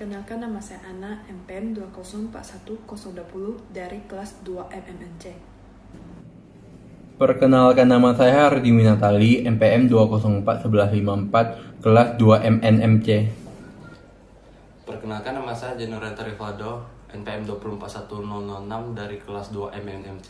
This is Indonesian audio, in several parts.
Perkenalkan, nama saya Ana, MPM 2041020 dari kelas 2 MMNC. Perkenalkan, nama saya Hardi Winatali, MPM 2041154, kelas 2 MNMC. Perkenalkan, nama saya Jenurenta Rifado, NPM 24106 dari kelas 2 MNMC.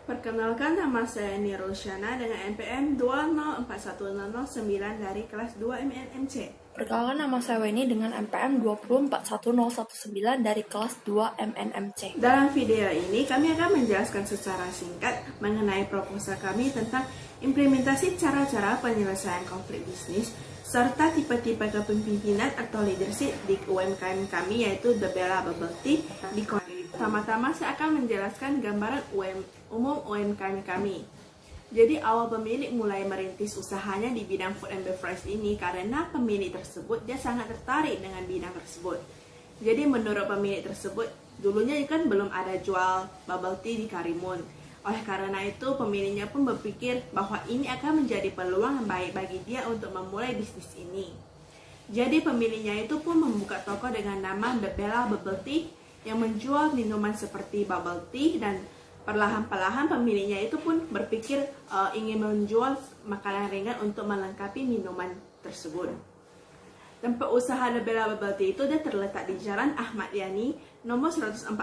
Perkenalkan, nama saya Nirul Syana dengan NPM 2041009 dari kelas 2 MNMC. Perkenalkan, nama saya Weni dengan NPM 2041019 dari kelas 2 MNMC. Dalam video ini kami akan menjelaskan secara singkat mengenai proposal kami tentang implementasi cara-cara penyelesaian konflik bisnis serta tipe-tipe kepemimpinan atau leadership di UMKM kami, yaitu The Bella Bubble Tea di Korea. Pertama-tama saya akan menjelaskan gambaran umum UMKM kami. Jadi awal pemilik mulai merintis usahanya di bidang food and beverage ini karena pemilik tersebut dia sangat tertarik dengan bidang tersebut. Jadi menurut pemilik tersebut, dulunya kan belum ada jual bubble tea di Karimun. Oleh karena itu pemiliknya pun berpikir bahwa ini akan menjadi peluang yang baik bagi dia untuk memulai bisnis ini. Jadi pemiliknya itu pun membuka toko dengan nama The Bella Bubble Tea yang menjual minuman seperti bubble tea, dan perlahan-lahan pemiliknya itu pun berpikir ingin menjual makanan ringan untuk melengkapi minuman tersebut. Tempat usaha The Bella Bubble Tea itu dia terletak di Jalan Ahmad Yani, nomor 145,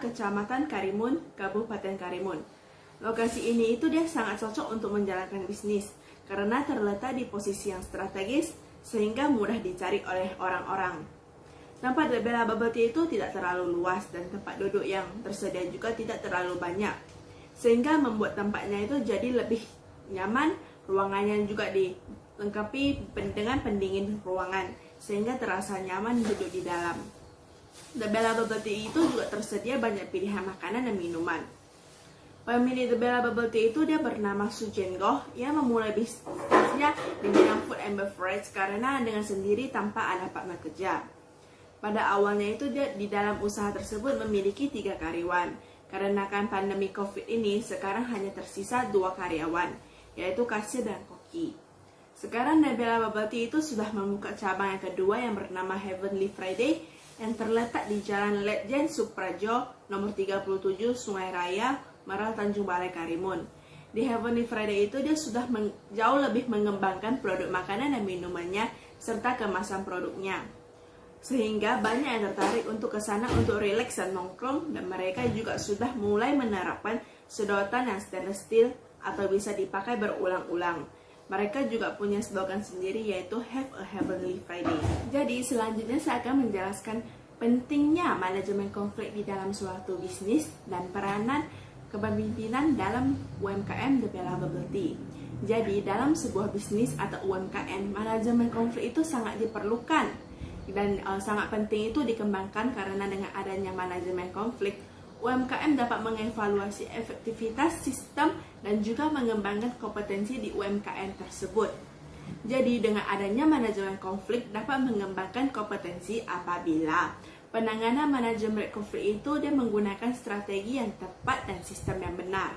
Kecamatan Karimun, Kabupaten Karimun. Lokasi ini itu dia sangat cocok untuk menjalankan bisnis karena terletak di posisi yang strategis sehingga mudah dicari oleh orang-orang. Tempat The Bella Bubble Tea itu tidak terlalu luas dan tempat duduk yang tersedia juga tidak terlalu banyak, sehingga membuat tempatnya itu jadi lebih nyaman. Ruangannya juga dilengkapi dengan pendingin ruangan sehingga terasa nyaman duduk di dalam. The Bella Bubble Tea itu juga tersedia banyak pilihan makanan dan minuman. Pemilik The Bella Bubble Tea itu dia bernama Su Jen-goh yang memulai bisnisnya di bidang food and beverage karena dengan sendiri tanpa ada partner kerja. Pada awalnya itu dia di dalam usaha tersebut memiliki 3 karyawan. Karena kan pandemi COVID ini, sekarang hanya tersisa 2 karyawan, yaitu kasir dan koki. Sekarang The Bella Bubble Tea itu sudah membuka cabang yang kedua yang bernama Heavenly Friday yang terletak di Jalan Letjen Suprajo, nomor 37, Sungai Raya, Meral Tanjung Balai, Karimun. Di Heavenly Friday itu dia sudah jauh lebih mengembangkan produk makanan dan minumannya serta kemasan produknya, sehingga banyak yang tertarik untuk ke sana untuk rileks dan nongkrong, dan mereka juga sudah mulai menerapkan sedotan yang stainless steel atau bisa dipakai berulang-ulang. Mereka juga punya slogan sendiri, yaitu Have a Heavenly Friday. Jadi selanjutnya saya akan menjelaskan pentingnya manajemen konflik di dalam suatu bisnis dan peranan kepemimpinan dalam UMKM The Bella Bubble Tea. Jadi dalam sebuah bisnis atau UMKM, manajemen konflik itu sangat diperlukan dan sangat penting itu dikembangkan karena dengan adanya manajemen konflik, UMKM dapat mengevaluasi efektivitas sistem dan juga mengembangkan kompetensi di UMKM tersebut. Jadi dengan adanya manajemen konflik dapat mengembangkan kompetensi apabila penanganan manajemen konflik itu dia menggunakan strategi yang tepat dan sistem yang benar.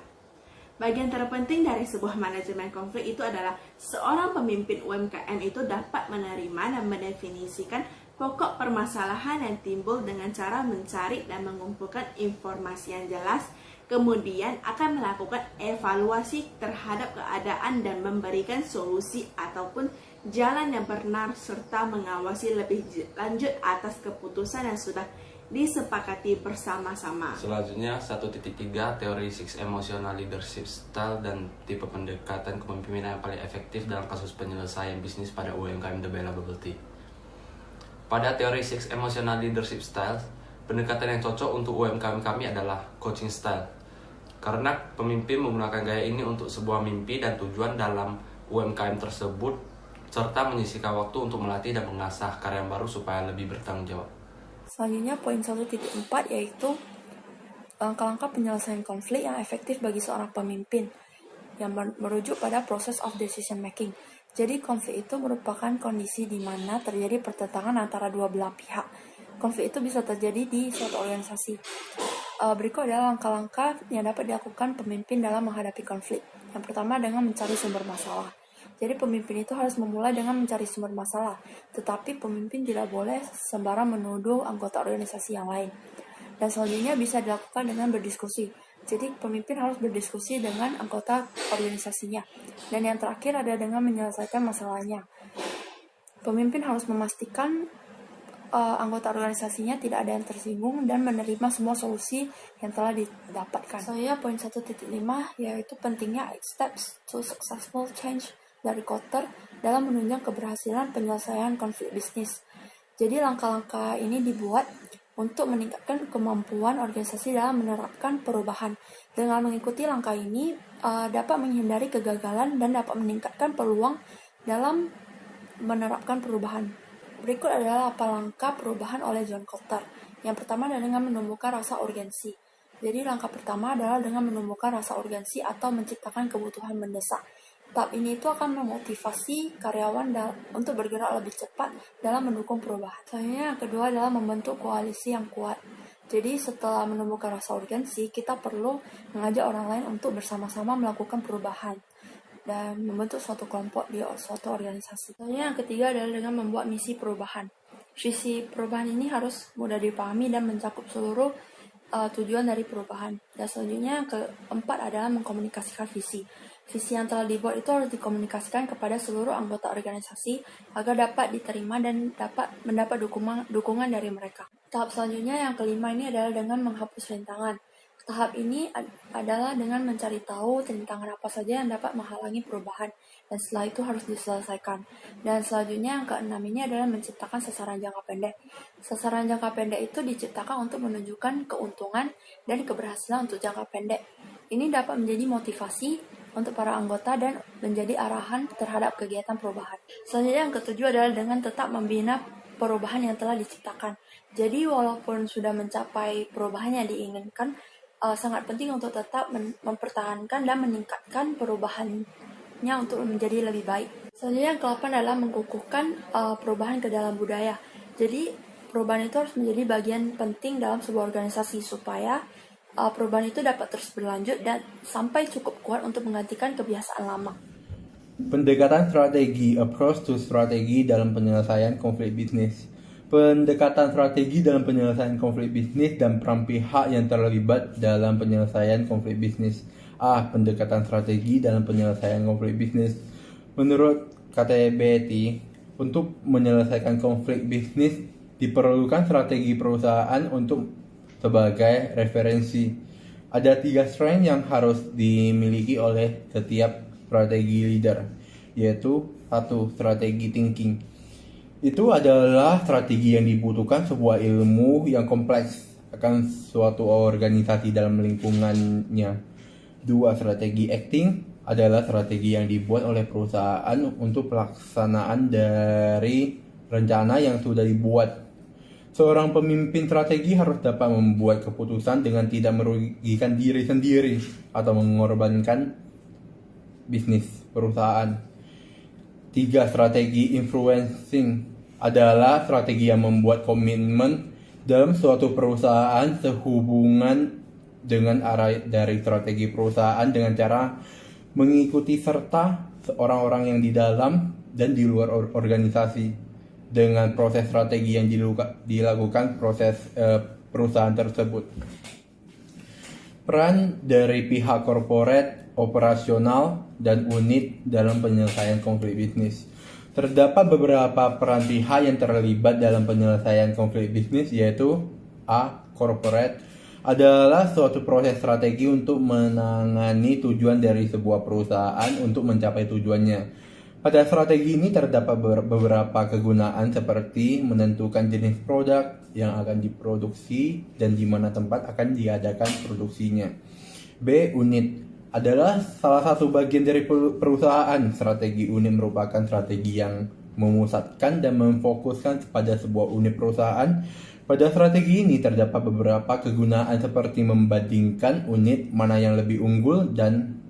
Bagian terpenting dari sebuah manajemen konflik itu adalah seorang pemimpin UMKM itu dapat menerima dan mendefinisikan pokok permasalahan yang timbul dengan cara mencari dan mengumpulkan informasi yang jelas, kemudian akan melakukan evaluasi terhadap keadaan dan memberikan solusi ataupun jalan yang benar serta mengawasi lebih lanjut atas keputusan yang sudah disepakati bersama-sama. Selanjutnya 1.3 teori 6 emotional leadership style dan tipe pendekatan kepemimpinan yang paling efektif dalam kasus penyelesaian bisnis pada UMKM The Bella Bubble Tea. Pada teori 6 emotional leadership style, pendekatan yang cocok untuk UMKM kami adalah coaching style. Karena pemimpin menggunakan gaya ini untuk sebuah mimpi dan tujuan dalam UMKM tersebut serta menyisihkan waktu untuk melatih dan mengasah karya baru supaya lebih bertanggung jawab. Selanjutnya poin 1.4 yaitu langkah-langkah penyelesaian konflik yang efektif bagi seorang pemimpin yang merujuk pada process of decision making. Jadi konflik itu merupakan kondisi di mana terjadi pertentangan antara dua belah pihak. Konflik itu bisa terjadi di suatu organisasi. Berikut adalah langkah-langkah yang dapat dilakukan pemimpin dalam menghadapi konflik. Yang pertama dengan mencari sumber masalah. Jadi pemimpin itu harus memulai dengan mencari sumber masalah, tetapi pemimpin tidak boleh sembarang menuduh anggota organisasi yang lain. Dan selanjutnya bisa dilakukan dengan berdiskusi. Jadi pemimpin harus berdiskusi dengan anggota organisasinya. Dan yang terakhir ada dengan menyelesaikan masalahnya. Pemimpin harus memastikan anggota organisasinya tidak ada yang tersinggung dan menerima semua solusi yang telah didapatkan. Saya poin 1.5 yaitu pentingnya 8 steps to successful change dari Kotter dalam menunjang keberhasilan penyelesaian konflik bisnis. Jadi langkah-langkah ini dibuat untuk meningkatkan kemampuan organisasi dalam menerapkan perubahan. Dengan mengikuti langkah ini dapat menghindari kegagalan dan dapat meningkatkan peluang dalam menerapkan perubahan. Berikut adalah 8 langkah perubahan oleh John Kotter. Yang pertama adalah dengan menumbuhkan rasa urgensi. Jadi langkah pertama adalah dengan menumbuhkan rasa urgensi atau menciptakan kebutuhan mendesak. Tahap ini itu akan memotivasi karyawan untuk bergerak lebih cepat dalam mendukung perubahan. Selanjutnya yang kedua adalah membentuk koalisi yang kuat. Jadi setelah menumbuhkan rasa urgensi, kita perlu mengajak orang lain untuk bersama-sama melakukan perubahan dan membentuk suatu kelompok di suatu organisasi. Selanjutnya yang ketiga adalah dengan membuat misi perubahan. Visi perubahan ini harus mudah dipahami dan mencakup seluruh tujuan dari perubahan. Dan selanjutnya yang keempat adalah mengkomunikasikan visi. Visi yang telah dibuat itu harus dikomunikasikan kepada seluruh anggota organisasi agar dapat diterima dan dapat mendapat dukungan dari mereka. Tahap selanjutnya yang kelima ini adalah dengan menghapus rintangan. Tahap ini adalah dengan mencari tahu rintangan apa saja yang dapat menghalangi perubahan dan setelah itu harus diselesaikan. Dan selanjutnya yang keenam ini adalah menciptakan sasaran jangka pendek. Sasaran jangka pendek itu diciptakan untuk menunjukkan keuntungan dan keberhasilan untuk jangka pendek. Ini dapat menjadi motivasi untuk para anggota dan menjadi arahan terhadap kegiatan perubahan. Selanjutnya yang ketujuh adalah dengan tetap membina perubahan yang telah diciptakan. Jadi walaupun sudah mencapai perubahan yang diinginkan, sangat penting untuk tetap mempertahankan dan meningkatkan perubahannya untuk menjadi lebih baik. Selanjutnya yang ke-8 adalah mengukuhkan perubahan ke dalam budaya. Jadi perubahan itu harus menjadi bagian penting dalam sebuah organisasi supaya perubahan itu dapat terus berlanjut dan sampai cukup kuat untuk menggantikan kebiasaan lama. Pendekatan strategi, approach to strategi dalam penyelesaian konflik bisnis. Pendekatan strategi dalam penyelesaian konflik bisnis dan peran pihak yang terlibat dalam penyelesaian konflik bisnis. Pendekatan strategi dalam penyelesaian konflik bisnis. Menurut KTBT, untuk menyelesaikan konflik bisnis diperlukan strategi perusahaan untuk sebagai referensi. Ada 3 strength yang harus dimiliki oleh setiap strategi leader, yaitu 1. Strategi thinking. Itu adalah strategi yang dibutuhkan sebuah ilmu yang kompleks akan suatu organisasi dalam lingkungannya. 2. Strategi acting adalah strategi yang dibuat oleh perusahaan untuk pelaksanaan dari rencana yang sudah dibuat. Seorang pemimpin strategi harus dapat membuat keputusan dengan tidak merugikan diri sendiri atau mengorbankan bisnis perusahaan. 3. Strategi influencing adalah strategi yang membuat komitmen dalam suatu perusahaan sehubungan dengan arah dari strategi perusahaan dengan cara mengikuti serta orang-orang yang di dalam dan di luar organisasi dengan proses strategi yang dilakukan proses perusahaan tersebut. Peran dari pihak korporat, operasional, dan unit dalam penyelesaian konflik bisnis. Terdapat beberapa peran pihak yang terlibat dalam penyelesaian konflik bisnis, yaitu Corporate adalah suatu proses strategi untuk menangani tujuan dari sebuah perusahaan untuk mencapai tujuannya. Pada strategi ini terdapat beberapa kegunaan seperti menentukan jenis produk yang akan diproduksi dan di mana tempat akan diadakan produksinya. B. Unit adalah salah satu bagian dari perusahaan. Strategi unit merupakan strategi yang memusatkan dan memfokuskan pada sebuah unit perusahaan. Pada strategi ini terdapat beberapa kegunaan seperti membandingkan unit mana yang lebih unggul dan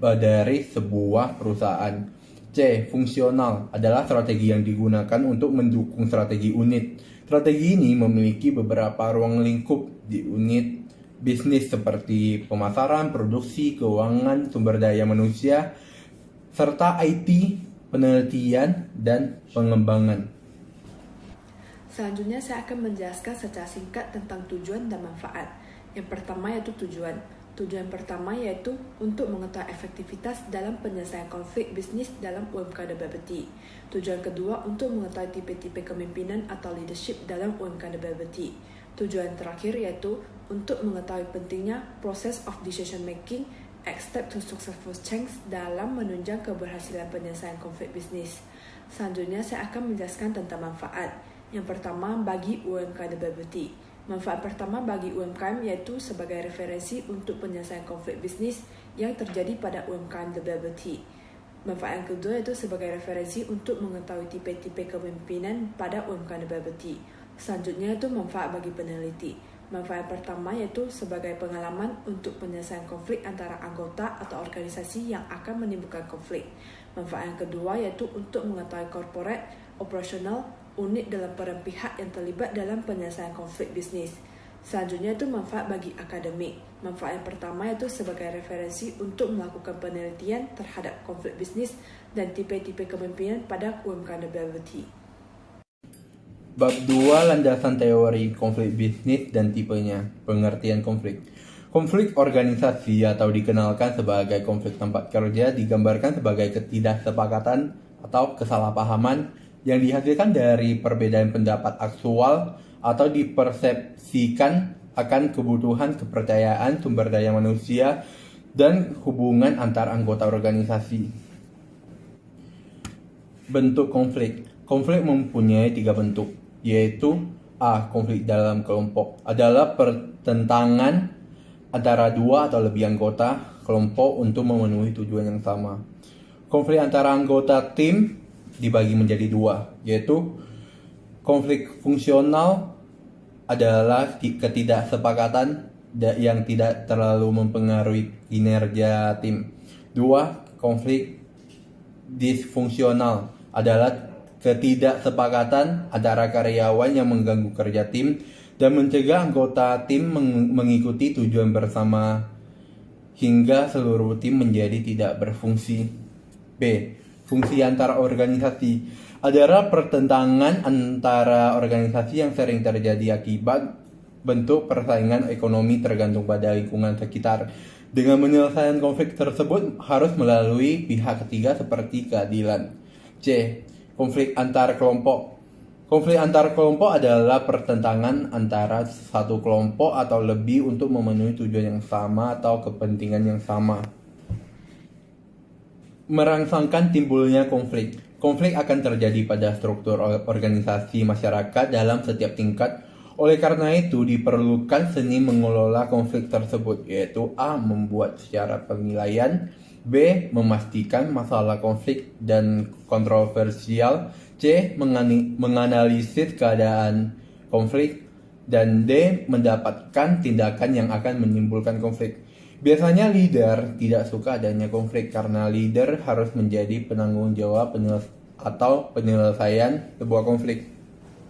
dari sebuah perusahaan. C. Fungsional adalah strategi yang digunakan untuk mendukung strategi unit. Strategi ini memiliki beberapa ruang lingkup di unit bisnis seperti pemasaran, produksi, keuangan, sumber daya manusia, serta IT, penelitian, dan pengembangan. Selanjutnya saya akan menjelaskan secara singkat tentang tujuan dan manfaat. Yang pertama yaitu tujuan. Tujuan pertama yaitu untuk mengetahui efektivitas dalam penyelesaian konflik bisnis dalam UMKM Bubble. Tujuan kedua untuk mengetahui tipe-tipe kepemimpinan atau leadership dalam UMKM Bubble. Tujuan terakhir yaitu untuk mengetahui pentingnya proses of decision making, step to successful change dalam menunjang keberhasilan penyelesaian konflik bisnis. Selanjutnya saya akan menjelaskan tentang manfaat. Yang pertama bagi UMKM Bubble. Manfaat pertama bagi UMKM yaitu sebagai referensi untuk penyelesaian konflik bisnis yang terjadi pada UMKM Bubble. Manfaat yang kedua yaitu sebagai referensi untuk mengetahui tipe-tipe kepemimpinan pada UMKM Bubble. Selanjutnya itu manfaat bagi peneliti. Manfaat pertama yaitu sebagai pengalaman untuk penyelesaian konflik antara anggota atau organisasi yang akan menimbulkan konflik. Manfaat yang kedua yaitu untuk mengetahui corporate, operasional, unit dalam peran pihak yang terlibat dalam penyelesaian konflik bisnis. Selanjutnya itu manfaat bagi akademik. Manfaat yang pertama yaitu sebagai referensi untuk melakukan penelitian terhadap konflik bisnis dan tipe-tipe kepemimpinan pada UMKM Bubble. Bab 2, landasan teori konflik bisnis dan tipenya. Pengertian konflik. Konflik organisasi atau dikenalkan sebagai konflik tempat kerja digambarkan sebagai ketidaksepakatan atau kesalahpahaman yang dihasilkan dari perbedaan pendapat aktual atau dipersepsikan akan kebutuhan, kepercayaan, sumber daya manusia, dan hubungan antar anggota organisasi. Bentuk konflik. Konflik mempunyai 3 bentuk, yaitu A. Konflik dalam kelompok adalah pertentangan antara 2 atau lebih anggota kelompok untuk memenuhi tujuan yang sama. Konflik antara anggota tim dibagi menjadi 2, yaitu konflik fungsional adalah ketidaksepakatan yang tidak terlalu mempengaruhi kinerja tim. 2. Konflik disfungsional adalah ketidaksepakatan antara karyawan yang mengganggu kerja tim dan mencegah anggota tim mengikuti tujuan bersama hingga seluruh tim menjadi tidak berfungsi. B. Fungsi antara organisasi adalah pertentangan antara organisasi yang sering terjadi akibat bentuk persaingan ekonomi tergantung pada lingkungan sekitar. Dengan menyelesaikan konflik tersebut harus melalui pihak ketiga seperti keadilan. C. Konflik antar kelompok. Konflik antar kelompok adalah pertentangan antara satu kelompok atau lebih untuk memenuhi tujuan yang sama atau kepentingan yang sama. Merangsangkan timbulnya konflik. Konflik akan terjadi pada struktur organisasi masyarakat dalam setiap tingkat. Oleh karena itu, diperlukan seni mengelola konflik tersebut, yaitu A. Membuat secara penilaian, B. Memastikan masalah konflik dan kontroversial, C. Menganalisis keadaan konflik, dan D. Mendapatkan tindakan yang akan menimbulkan konflik. Biasanya leader tidak suka adanya konflik karena leader harus menjadi penanggung jawab penyelesaian sebuah konflik.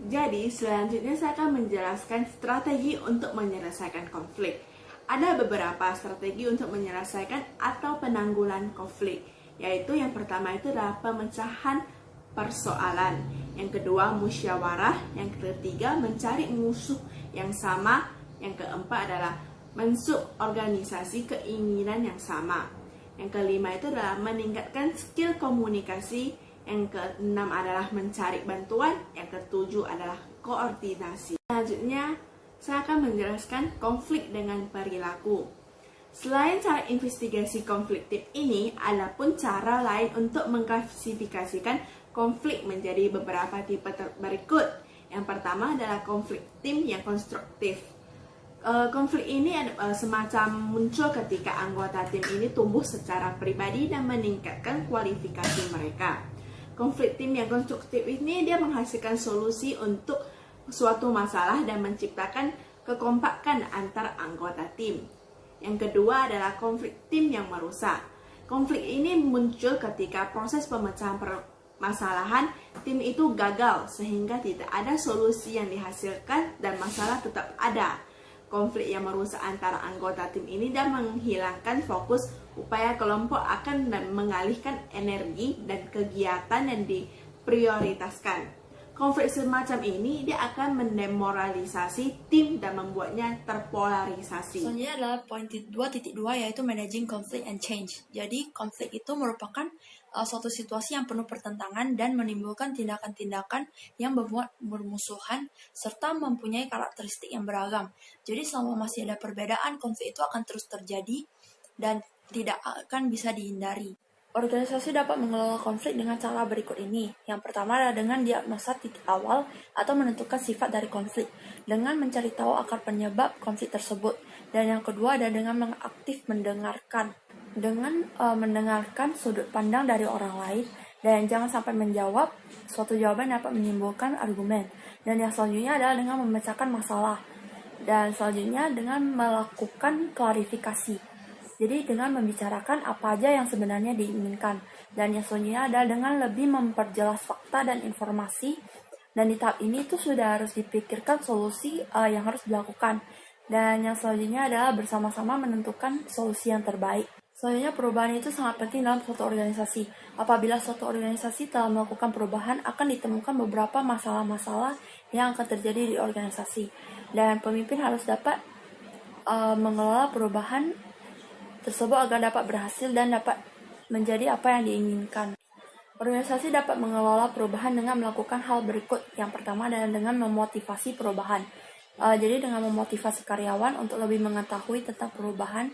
Jadi, selanjutnya saya akan menjelaskan strategi untuk menyelesaikan konflik. Ada beberapa strategi untuk menyelesaikan atau penanggulan konflik, yaitu yang pertama itu adalah pemecahan persoalan, yang kedua musyawarah, yang ketiga mencari musuh yang sama, yang keempat adalah mensuborganisasi keinginan yang sama, yang kelima itu adalah meningkatkan skill komunikasi, yang keenam adalah mencari bantuan, yang ketujuh adalah koordinasi. Selanjutnya saya akan menjelaskan konflik dengan perilaku. Selain cara investigasi konflik tim ini, ada pun cara lain untuk mengklasifikasikan konflik menjadi beberapa tipe berikut. Yang pertama adalah konflik tim yang konstruktif. Konflik ini semacam muncul ketika anggota tim ini tumbuh secara pribadi dan meningkatkan kualifikasi mereka. Konflik tim yang konstruktif ini dia menghasilkan solusi untuk suatu masalah dan menciptakan kekompakan antar anggota tim. Yang kedua adalah konflik tim yang merusak. Konflik ini muncul ketika proses pemecahan permasalahan tim itu gagal sehingga tidak ada solusi yang dihasilkan dan masalah tetap ada. konflik yang merusak antara anggota tim ini dan menghilangkan fokus upaya kelompok akan mengalihkan energi dan kegiatan yang diprioritaskan. Konflik semacam ini dia akan mendemoralisasi tim dan membuatnya terpolarisasi. Selanjutnya adalah poin 2.2 yaitu managing conflict and change. Jadi konflik itu merupakan suatu situasi yang penuh pertentangan dan menimbulkan tindakan-tindakan yang membuat bermusuhan serta mempunyai karakteristik yang beragam. Jadi selama masih ada perbedaan, konflik itu akan terus terjadi dan tidak akan bisa dihindari. Organisasi dapat mengelola konflik dengan cara berikut ini. Yang pertama adalah dengan diagnosa titik awal atau menentukan sifat dari konflik, dengan mencari tahu akar penyebab konflik tersebut. Dan yang kedua adalah dengan mengaktif mendengarkan, dengan mendengarkan sudut pandang dari orang lain, dan jangan sampai menjawab suatu jawaban dapat menimbulkan argumen. Dan yang selanjutnya adalah dengan memecahkan masalah. Dan selanjutnya dengan melakukan klarifikasi. Jadi dengan membicarakan apa aja yang sebenarnya diinginkan. Dan yang selanjutnya adalah dengan lebih memperjelas fakta dan informasi. Dan di tahap ini itu sudah harus dipikirkan solusi yang harus dilakukan. Dan yang selanjutnya adalah bersama-sama menentukan solusi yang terbaik. Selanjutnya perubahan itu sangat penting dalam suatu organisasi. Apabila suatu organisasi telah melakukan perubahan, akan ditemukan beberapa masalah-masalah yang akan terjadi di organisasi. Dan pemimpin harus dapat mengelola perubahan tersebut agar dapat berhasil dan dapat menjadi apa yang diinginkan. Organisasi dapat mengelola perubahan dengan melakukan hal berikut. Yang pertama adalah dengan memotivasi perubahan. Jadi dengan memotivasi karyawan untuk lebih mengetahui tentang perubahan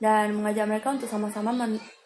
dan mengajak mereka untuk sama-sama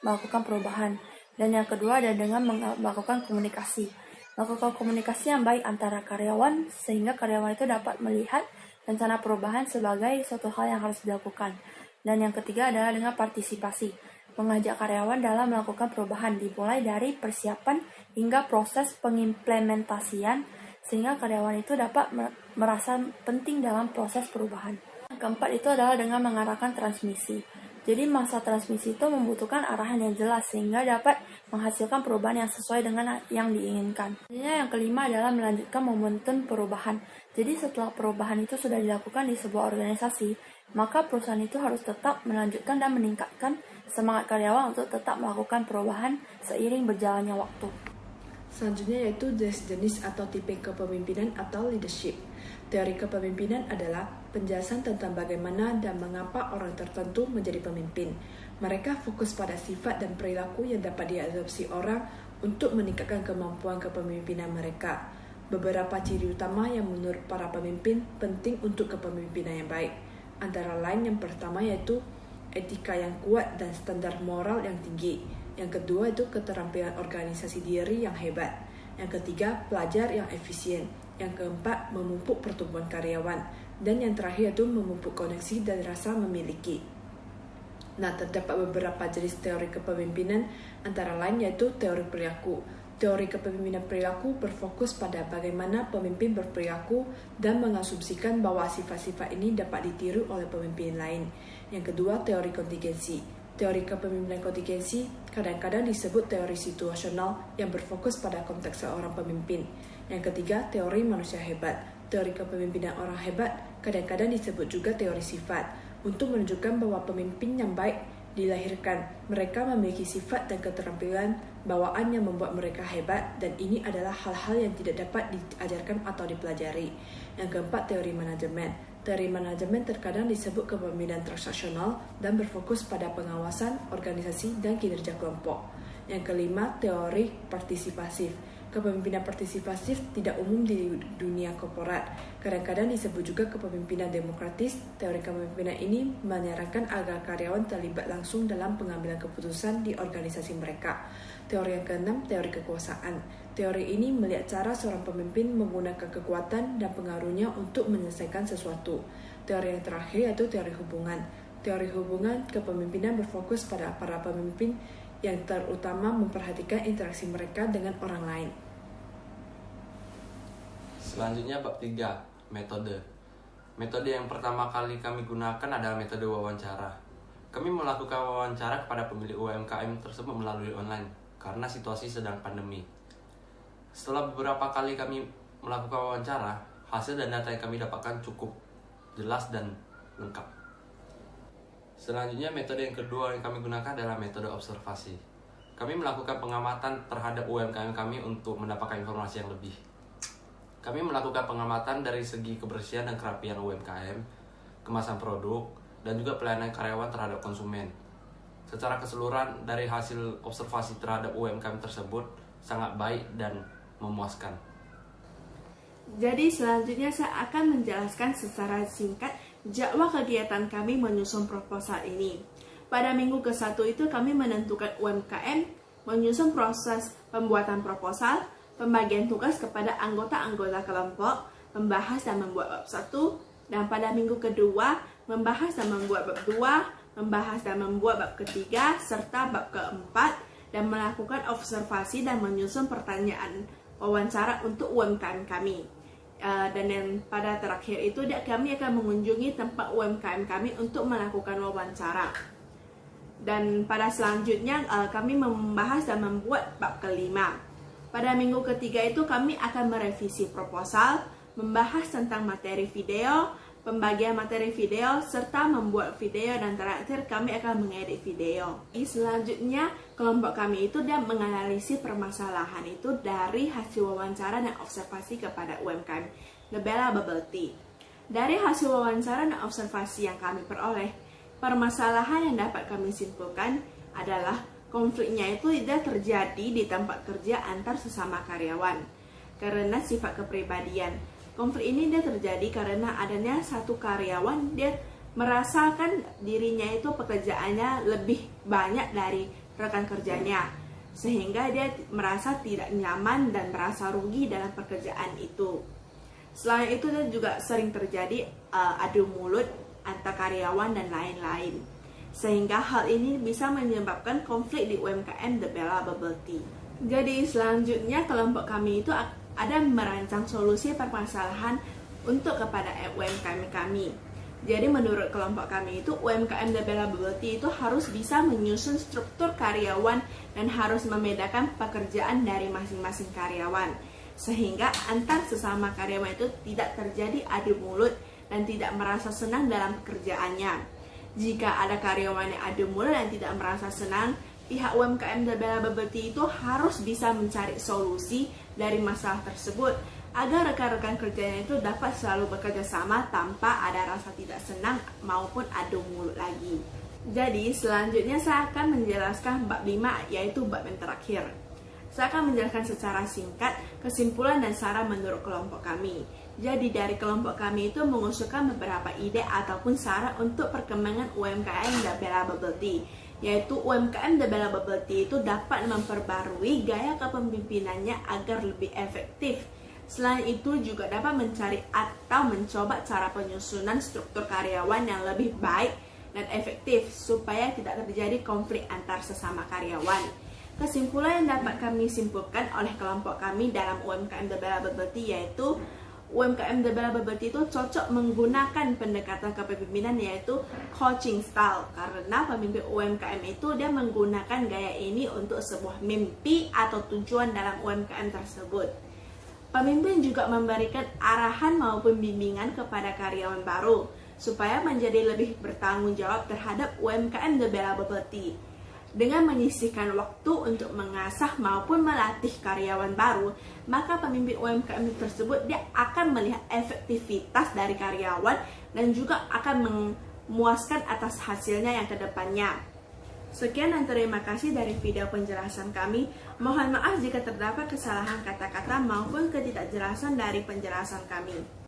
melakukan perubahan. Dan yang kedua adalah dengan melakukan komunikasi. Melakukan komunikasi yang baik antara karyawan sehingga karyawan itu dapat melihat rencana perubahan sebagai suatu hal yang harus dilakukan. Dan yang ketiga adalah dengan partisipasi, mengajak karyawan dalam melakukan perubahan, dimulai dari persiapan hingga proses pengimplementasian, sehingga karyawan itu dapat merasa penting dalam proses perubahan. Yang keempat itu adalah dengan mengarahkan transmisi. Jadi masa transmisi itu membutuhkan arahan yang jelas, sehingga dapat menghasilkan perubahan yang sesuai dengan yang diinginkan. Yang kelima adalah melanjutkan momentum perubahan. Jadi setelah perubahan itu sudah dilakukan di sebuah organisasi, maka perusahaan itu harus tetap melanjutkan dan meningkatkan semangat karyawan untuk tetap melakukan perubahan seiring berjalannya waktu. Selanjutnya yaitu jenis atau tipe kepemimpinan atau leadership. Teori kepemimpinan adalah penjelasan tentang bagaimana dan mengapa orang tertentu menjadi pemimpin. Mereka fokus pada sifat dan perilaku yang dapat diadopsi orang untuk meningkatkan kemampuan kepemimpinan mereka. Beberapa ciri utama yang menurut para pemimpin penting untuk kepemimpinan yang baik. Antara lain yang pertama yaitu etika yang kuat dan standar moral yang tinggi. Yang kedua itu keterampilan organisasi diri yang hebat. Yang ketiga, pelajar yang efisien. Yang keempat, memupuk pertumbuhan karyawan. Dan yang terakhir itu memupuk koneksi dan rasa memiliki. Nah, terdapat beberapa jenis teori kepemimpinan, antara lain yaitu teori perilaku. Teori kepemimpinan perilaku berfokus pada bagaimana pemimpin berperilaku dan mengasumsikan bahwa sifat-sifat ini dapat ditiru oleh pemimpin lain. Yang kedua, teori kontingensi. Teori kepemimpinan kontingensi kadang-kadang disebut teori situasional yang berfokus pada konteks seorang pemimpin. Yang ketiga, teori manusia hebat. Teori kepemimpinan orang hebat kadang-kadang disebut juga teori sifat, untuk menunjukkan bahwa pemimpin yang baik dilahirkan. Mereka memiliki sifat dan keterampilan bawaan yang membuat mereka hebat, dan ini adalah hal-hal yang tidak dapat diajarkan atau dipelajari. Yang keempat, teori manajemen. Teori manajemen terkadang disebut kepemimpinan transaksional dan berfokus pada pengawasan, organisasi, dan kinerja kelompok. Yang kelima, teori partisipasif. Kepemimpinan partisipasif tidak umum di dunia korporat. Kadang-kadang disebut juga kepemimpinan demokratis. Teori kepemimpinan ini menyarankan agar karyawan terlibat langsung dalam pengambilan keputusan di organisasi mereka. Teori yang keenam, teori kekuasaan. Teori ini melihat cara seorang pemimpin menggunakan kekuatan dan pengaruhnya untuk menyelesaikan sesuatu. Teori yang terakhir yaitu teori hubungan. Teori hubungan kepemimpinan berfokus pada para pemimpin yang terutama memperhatikan interaksi mereka dengan orang lain. Selanjutnya bab 3, metode. Metode yang pertama kali kami gunakan adalah metode wawancara. Kami melakukan wawancara kepada pemilik UMKM tersebut melalui online karena situasi sedang pandemi. Setelah beberapa kali kami melakukan wawancara, hasil dan data yang kami dapatkan cukup jelas dan lengkap. Selanjutnya, metode yang kedua yang kami gunakan adalah metode observasi. Kami melakukan pengamatan terhadap UMKM kami untuk mendapatkan informasi yang lebih. Kami melakukan pengamatan dari segi kebersihan dan kerapian UMKM, kemasan produk, dan juga pelayanan karyawan terhadap konsumen. Secara keseluruhan, dari hasil observasi terhadap UMKM tersebut sangat baik dan memuaskan. Jadi selanjutnya saya akan menjelaskan secara singkat jadwal kegiatan kami menyusun proposal ini. Pada minggu ke-1 itu kami menentukan UMKM, menyusun proses pembuatan proposal, pembagian tugas kepada anggota-anggota kelompok, membahas dan membuat bab 1, dan pada minggu kedua membahas dan membuat bab 2, membahas dan membuat bab ketiga, serta bab keempat, dan melakukan observasi dan menyusun pertanyaan wawancara untuk UMKM kami. Dan yang pada terakhir itu kami akan mengunjungi tempat UMKM kami untuk melakukan wawancara. Dan pada selanjutnya kami membahas dan membuat bab kelima. Pada minggu ketiga itu kami akan merevisi proposal, membahas tentang materi video, pembagian materi video, serta membuat video, dan terakhir kami akan mengedit video. Selanjutnya kelompok kami itu dia menganalisis permasalahan itu dari hasil wawancara dan observasi kepada UMKM The Bella Bubble Tea. Dari hasil wawancara dan observasi yang kami peroleh, permasalahan yang dapat kami simpulkan adalah konfliknya itu tidak terjadi di tempat kerja antar sesama karyawan karena sifat kepribadian. Konflik ini dia terjadi karena adanya satu karyawan dia merasakan dirinya itu pekerjaannya lebih banyak dari rekan kerjanya, sehingga dia merasa tidak nyaman dan merasa rugi dalam pekerjaan itu. Selain itu dia juga sering terjadi adu mulut antar karyawan dan lain-lain, sehingga hal ini bisa menyebabkan konflik di UMKM The Bella Bubble Tea. Jadi selanjutnya kelompok kami itu ada merancang solusi permasalahan untuk kepada UMKM kami. Jadi menurut kelompok kami itu UMKM The Bella Bubble Tea itu harus bisa menyusun struktur karyawan dan harus membedakan pekerjaan dari masing-masing karyawan, sehingga antar sesama karyawan itu tidak terjadi adu mulut dan tidak merasa senang dalam pekerjaannya. Jika ada karyawan yang adu mulut dan tidak merasa senang, pihak UMKM The Bella Bubble Tea itu harus bisa mencari solusi dari masalah tersebut agar rekan-rekan kerjanya itu dapat selalu bekerja sama tanpa ada rasa tidak senang maupun adu mulut lagi. Jadi selanjutnya saya akan menjelaskan bab 5, yaitu bab yang terakhir. Saya akan menjelaskan secara singkat kesimpulan dan saran menurut kelompok kami. Jadi dari kelompok kami itu mengusulkan beberapa ide ataupun saran untuk perkembangan UMKM The Bella Bubble Tea, yaitu UMKM The Bella Bubble Tea itu dapat memperbarui gaya kepemimpinannya agar lebih efektif. Selain itu juga dapat mencari atau mencoba cara penyusunan struktur karyawan yang lebih baik dan efektif supaya tidak terjadi konflik antar sesama karyawan. Kesimpulan yang dapat kami simpulkan oleh kelompok kami dalam UMKM The Bella Bubble Tea yaitu UMKM The Bella Bubble Tea itu cocok menggunakan pendekatan kepemimpinan yaitu coaching style, karena pemimpin UMKM itu dia menggunakan gaya ini untuk sebuah mimpi atau tujuan dalam UMKM tersebut. Pemimpin juga memberikan arahan maupun bimbingan kepada karyawan baru supaya menjadi lebih bertanggung jawab terhadap UMKM The Bella Bubble Tea. Dengan menyisihkan waktu untuk mengasah maupun melatih karyawan baru, maka pemimpin UMKM tersebut dia akan melihat efektivitas dari karyawan dan juga akan memuaskan atas hasilnya yang kedepannya. Sekian dan terima kasih dari video penjelasan kami. Mohon maaf jika terdapat kesalahan kata-kata maupun ketidakjelasan dari penjelasan kami.